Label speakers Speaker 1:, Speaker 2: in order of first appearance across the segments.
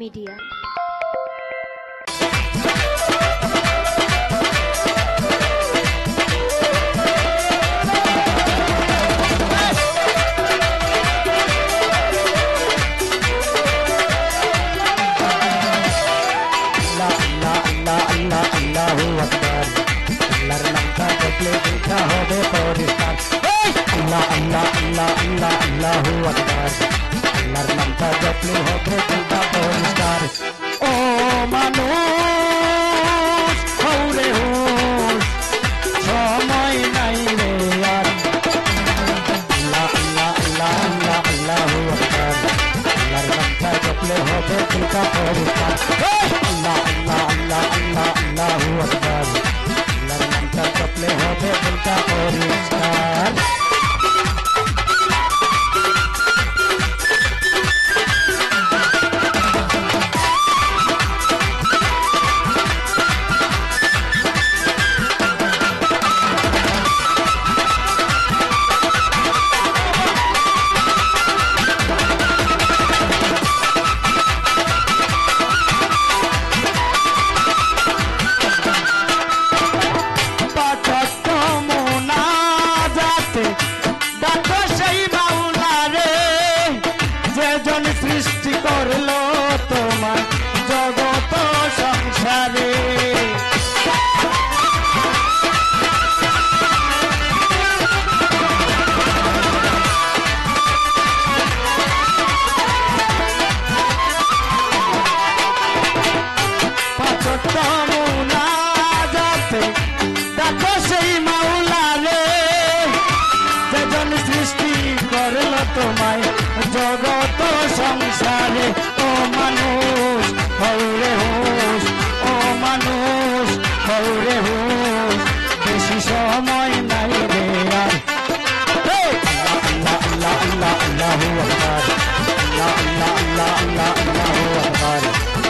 Speaker 1: Media.
Speaker 2: ও মানুষ হৌরে হুশ সময় নাই রে আর আল্লাহ আল্লাহ আল্লাহ আল্লাহ আল্লাহু আকবার আল্লাহর নামটা জপলে হবে চিন্তা পরিষ্কার আল্লাহ আল্লাহ আল্লাহ আল্লাহ আল্লাহু আকবার আল্লাহর নামটা জপলে হবে চিন্তা পরিষ্কার। সৃষ্টি করলো তোমার জগত সংসারে পাঁচতম মুনাজাতে দেখো সেই মাওলারে যেজন সৃষ্টি করলো তোমায় জগত সংসারে। ও মানুষ হৌরে হুশ ও মানুষ হৌরে হুশ বেশি সময় নাই রে আর আল্লাহ আল্লাহ আল্লাহ আল্লাহু আকবার আল্লাহ আল্লাহ আল্লাহ আল্লাহ আল্লাহু আকবার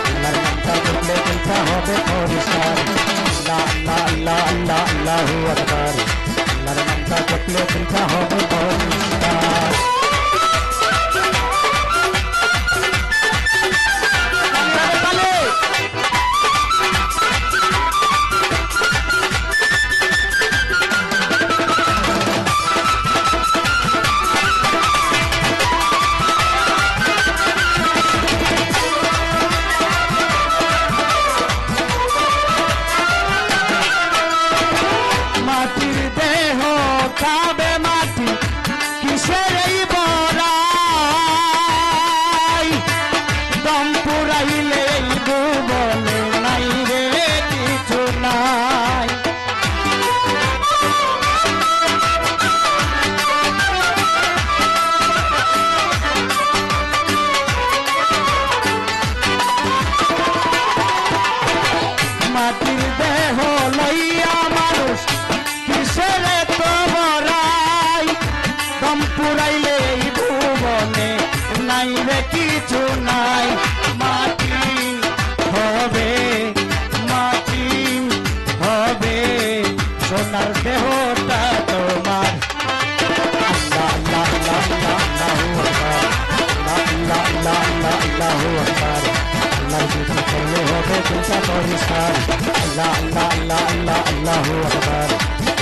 Speaker 2: আল্লাহর নামটা জপলে চিন্তা হবে পরিষ্কার আল্লাহ আল্লাহ আল্লাহ আল্লাহ আল্লাহু আকবার আল্লাহর নামটা জপলে চিন্তা হবে পরিষ্কার। মাটির দেহ খাবে মাটি কিসের এই বড়াই দম পুরাইলে এই ভুবনে নাই রে কিছু নাই মাটির দেহ লইয়া মানুষ কিসেরে তো বড়াই দম পুরাইলে এই ভুবনে নাই রে কিছু নাই মাটি হবে সোনার দেহটা তোমার আল্লাহ আল্লাহ আল্লাহ আল্লাহ আল্লাহু আকবার আল্লাহ আল্লাহ আল্লাহ আল্লাহু আকবার আল্লাহর জিকির করলে হবে চিন্তা পরিষ্কার আল্লাহ আল্লাহ আল্লাহ আল্লাহ আল্লাহু আকবার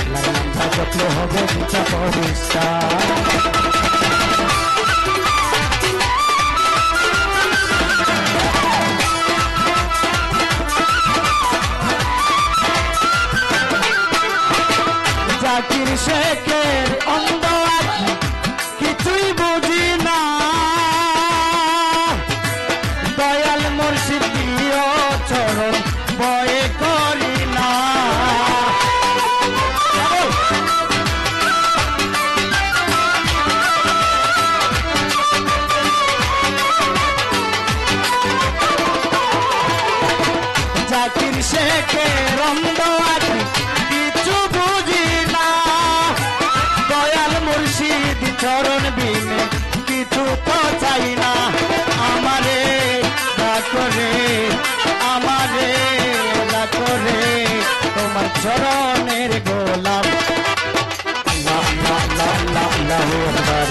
Speaker 2: আল্লাহর নামটা জপলে হবে চিন্তা পরিষ্কার। জাকির শেখের অন্ধ আঁখি কিছুই বুঝি না দয়াল মুর্শিদ প্রিয় চরণ বয়ে করি না জাকির শেখের অন্ধ আঁখি কিছু বুঝি না দয়াল মুর্শিদ চরণ বিনে কিছু তো চাই না আমারে ডাকরে তোমার চরণের গোলাপ আল্লাহ আল্লাহ আল্লাহ আল্লাহ আল্লাহু আকবার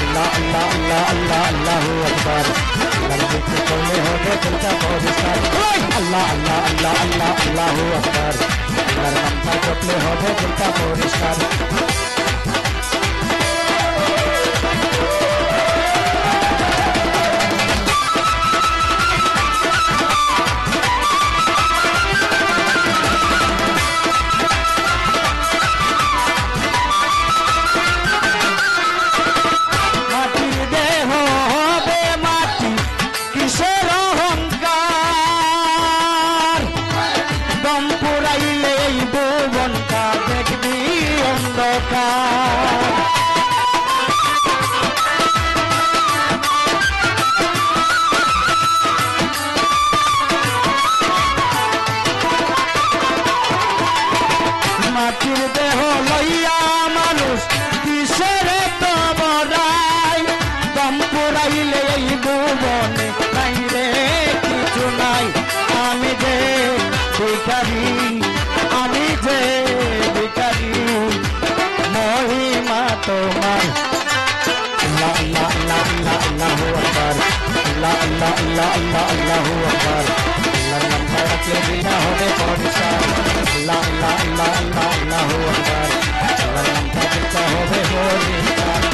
Speaker 2: আল্লাহ আল্লাহ আল্লাহ আল্লাহ আল্লাহু আকবার আল্লাহ জিকির করলে হবে আল্লাহ আল্লাহ আল্লাহ আল্লাহ আল্লাহু আকবার আল্লাহর নামটা জপলে হবে দিলটা পরিষ্কার